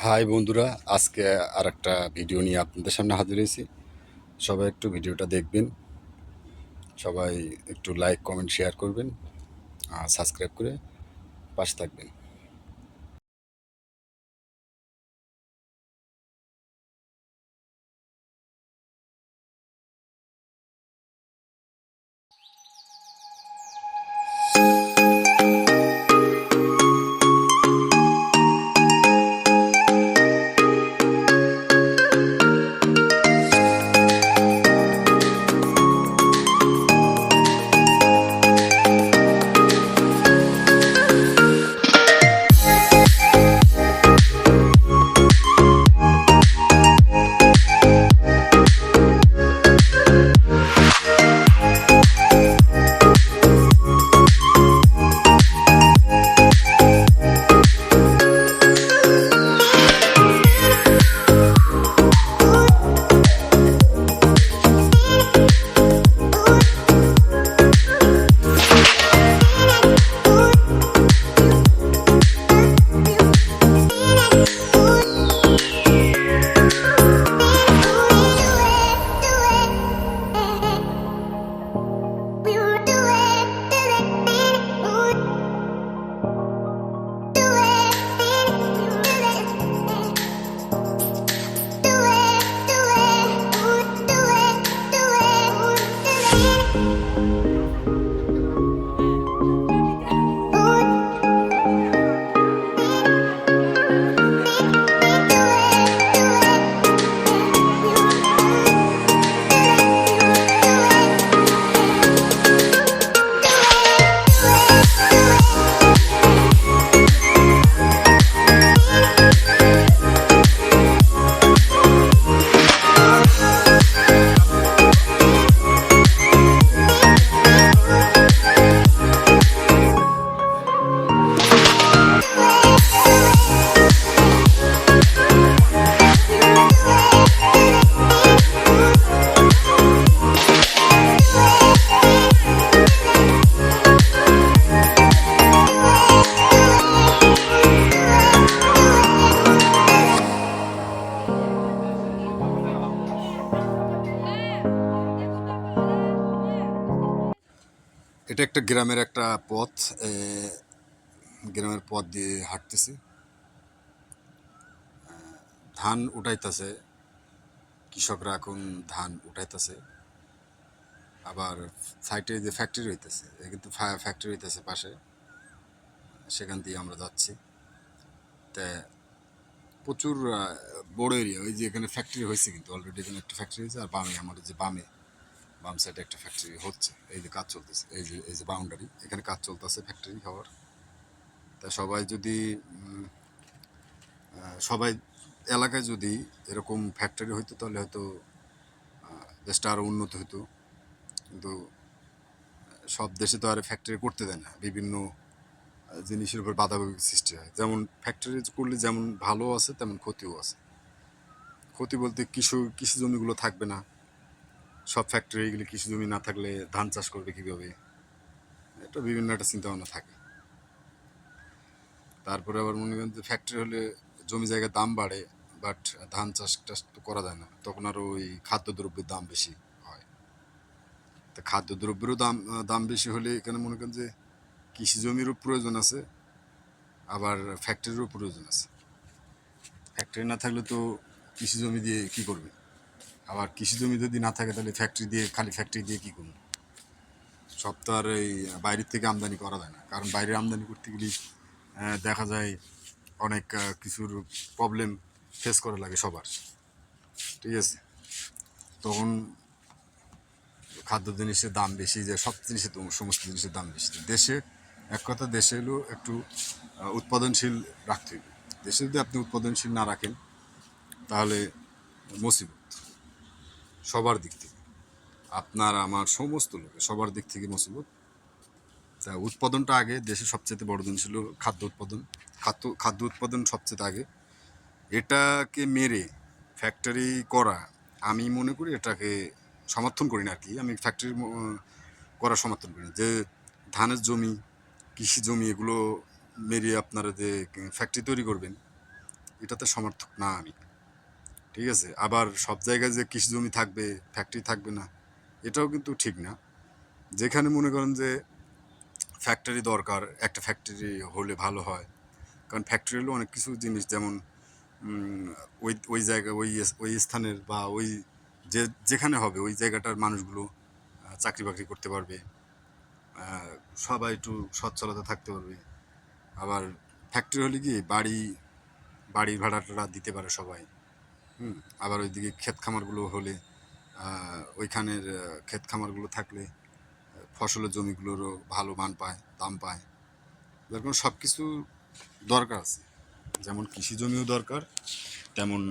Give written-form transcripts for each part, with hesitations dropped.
High বন্ধুরা, আজকে আর একটা ভিডিও নিয়ে আপনাদের সামনে হাজির হয়েছি। সবাই একটু ভিডিওটা দেখবেন, সবাই একটু লাইক কমেন্ট শেয়ার করবেন, আর সাবস্ক্রাইব করে পাশে থাকবেন। এটা একটা গ্রামের একটা পথ, গ্রামের পথ দিয়ে হাঁটতেছি। ধান উঠাইতেছে, কৃষকরা এখন ধান উঠাইতেছে। আবার সাইডে যে ফ্যাক্টরি হইতেছে, কিন্তু ফ্যাক্টরি হইতেছে পাশে, সেখান দিয়ে আমরা যাচ্ছি। তা প্রচুর বড় এরিয়া, ওই যে এখানে ফ্যাক্টরি হয়েছে, কিন্তু অলরেডি এখানে একটা ফ্যাক্টরি হয়েছে। আর বামে, আমাদের যে বাম সাইডে একটা ফ্যাক্টরি হচ্ছে, এই যে কাজ চলতেছে, এই যে বাউন্ডারি, এখানে কাজ চলতেছে ফ্যাক্টরি হওয়ার। তা সবাই যদি সবাই এলাকায় যদি এরকম ফ্যাক্টরি হইতো, তাহলে হয়তো দেশটা আরও উন্নত হতো। কিন্তু সব দেশে তো আর ফ্যাক্টরি করতে দেয় না, বিভিন্ন জিনিসের উপর বাধাবিঘ্ন সৃষ্টি হয়। যেমন ফ্যাক্টরি করলে যেমন ভালো আছে, তেমন ক্ষতিও আছে। ক্ষতি বলতে কৃষি জমিগুলো থাকবে না। সব ফ্যাক্টরিগুলি কৃষি জমি না থাকলে ধান চাষ করবে কীভাবে, এটা বিভিন্ন একটা চিন্তাভাবনা থাকে। তারপরে আবার মনে করেন যে ফ্যাক্টরি হলে জমি জায়গার দাম বাড়ে, বাট ধান চাষ টাস তো করা যায় না, তখন আরও ওই খাদ্যদ্রব্যের দাম বেশি হয়। তা খাদ্যদ্রব্যেরও দাম বেশি হলে এখানে মনে করেন যে কৃষি জমিরও প্রয়োজন আছে, আবার ফ্যাক্টরিরও প্রয়োজন আছে। ফ্যাক্টরি না থাকলে তো কৃষি জমি দিয়ে কী করবে, আবার কৃষি জমি যদি না থাকে তাহলে খালি ফ্যাক্টরি দিয়ে কী করবে। সব তো আর এই বাইরের থেকে আমদানি করা যায় না, কারণ বাইরে আমদানি করতে গেলে দেখা যায় অনেক কিছুর প্রবলেম ফেস করা লাগে সবার। ঠিক আছে, তখন খাদ্য জিনিসের দাম বেশি, যে সব জিনিসের, সমস্ত জিনিসের দাম বেশি। দেশে এক কথা, দেশে হলো একটু উৎপাদনশীল রাখতে হবে। দেশে যদি আপনি উৎপাদনশীল না রাখেন, তাহলে মুসিবত সবার দিক থেকে, আপনার আমার সমস্ত লোক সবার দিক থেকে মুসিবত। তা উৎপাদনটা আগে, দেশে সবচেয়ে বড় জিনিস হলো খাদ্য উৎপাদন। খাদ্য উৎপাদন সবচেয়ে আগে। এটাকে মেরে ফ্যাক্টরি করা, আমি মনে করি এটাকে সমর্থন করি না আর কি। আমি ফ্যাক্টরি করা সমর্থন করি না। যে ধানের জমি, কৃষি জমি, এগুলো মেরে আপনারা যে ফ্যাক্টরি তৈরি করবেন, এটাতে সমর্থক না আমি। ঠিক আছে? আবার সব জায়গায় যে কৃষি জমি থাকবে, ফ্যাক্টরি থাকবে না, এটাও কিন্তু ঠিক না। যেখানে মনে করেন যে ফ্যাক্টরি দরকার, একটা ফ্যাক্টরি হলে ভালো হয়। কারণ ফ্যাক্টরি হলে অনেক কিছু জিনিস যেমন উম, ওই জায়গা ওই স্থানের বা ওই যেখানে হবে ওই জায়গাটার মানুষগুলো চাকরি বাকরি করতে পারবে, সবাই একটু সচ্ছলতা থাকতে পারবে। আবার ফ্যাক্টরি হলে কি বাড়ির ভাড়া টাড়া দিতে পারে সবাই। হুম। আবার ওইদিকে ক্ষেত খামারগুলো হলে ওইখানের ক্ষেত খামারগুলো থাকলে ফসলের জমিগুলোরও ভালো মান পায়, দাম পায়। যেরকম সব কিছু দরকার আছে, যেমন কৃষি জমিও দরকার, তেমন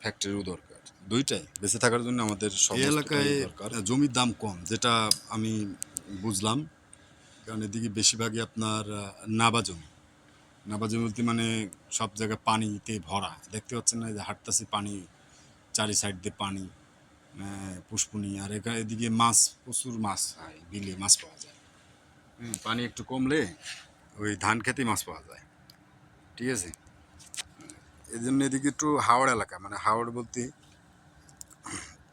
ফ্যাক্টরিও দরকার। দুইটাই বেঁচে থাকার জন্য আমাদের এই এলাকায় দরকার। জমির দাম কম, যেটা আমি বুঝলাম। কারণ এদিকে বেশিরভাগই আপনার নাবা জমি। নাবা জমি বলতে মানে সব জায়গায় পানিতে ভরা, দেখতে পাচ্ছেন না, এই যে হাঁটতাছি পানি, চারি সাইড দিয়ে পানি, পুষ্পুনি। আর এদিকে মাছ, প্রচুর মাছ হয়, বিলে মাছ পাওয়া যায়। পানি একটু কমলে ওই ধান খেতেই মাছ পাওয়া যায়। ঠিক আছে? এই জন্য এদিকে একটু হাওড় এলাকা, মানে হাওড় বলতে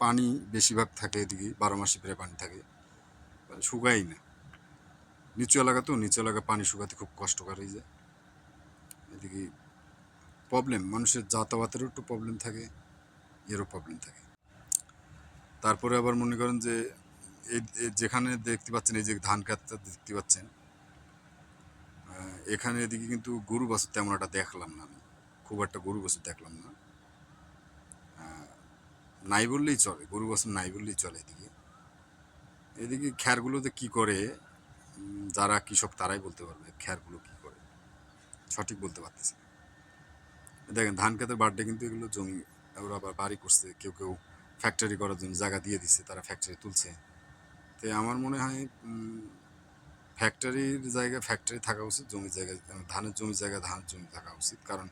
পানি বেশিরভাগ থাকে এদিকে, 12 মাসই প্রায় পানি থাকে, মানে শুকাই না। নিচু এলাকা তো, নিচু এলাকা পানি শুকাতে খুব কষ্টকর হয়ে যায়। এদিকে প্রবলেম, মানুষের যাতায়াতেরও একটু প্রবলেম থাকে, এরও প্রবলেম থাকে। তারপরে আবার মনে করেন যে যেখানে দেখতে পাচ্ছেন, এই যে ধান ক্ষেতটা দেখতে পাচ্ছেন, এখানে এদিকে কিন্তু গরু বাছুর তেমন একটা দেখলাম না আমি, খুব একটা গরু বাছুর দেখলাম না। নাই বললেই চলে, গরু বাছুর নাই বললেই চলে এদিকে। এদিকে খ্যারগুলোতে কি করে, যারা কৃষক তারাই বলতে পারবে খ্যারগুলো কি করে, সঠিক বলতে পারতেছে না। দেখেন ধান ক্ষেতের বার্থডে কিন্তু এগুলো জমি, ওরা আবার বাড়ি করছে, কেউ কেউ ফ্যাক্টরি করার জন্য জায়গা দিয়ে দিচ্ছে, তারা ফ্যাক্টরি তুলছে। তো আমার মনে হয় ফ্যাক্টরির জায়গায় ফ্যাক্টরি থাকা উচিত, জমির জায়গায় ধানের জমির জায়গায় ধানের জমি থাকা উচিত। কারণ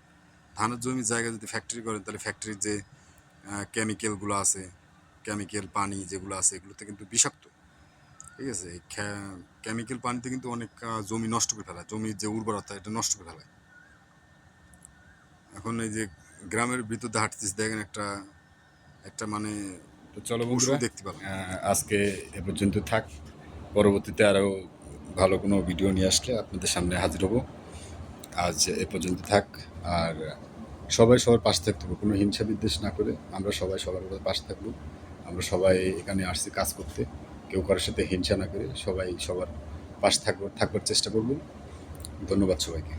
ধানের জমির জায়গায় যদি ফ্যাক্টরি করেন, তাহলে ফ্যাক্টরির যে কেমিক্যালগুলো আছে, কেমিক্যাল পানি যেগুলো আছে, এগুলোতে কিন্তু বিষাক্ত। ঠিক আছে? এই কেমিক্যাল পানিতে কিন্তু অনেক জমি নষ্ট করে ফেলায়, জমির যে উর্বরতা এটা নষ্ট করে ফেলায়। এখন এই যে গ্রামের ভিতর দিয়ে হাঁটতেছি, দেখেন একটা একটা মানে, তো চলো বন্ধুরা, দেখতে পেলাম। আজকে এ পর্যন্ত থাক, পরবর্তীতে আরও ভালো কোনো ভিডিও নিয়ে আসলে আপনাদের সামনে হাজির হব। আজ এ পর্যন্ত থাক। আর সবাই সবার পাশে থাকতে হবে, কোনো হিংসা বিদ্বেষ না করে আমরা সবাই সবার পাশে থাকবো। আমরা সবাই এখানে আসছি কাজ করতে, কেউ কারোর সাথে হিংসা না করে সবাই সবার পাশে থাকবার চেষ্টা করব। ধন্যবাদ সবাইকে।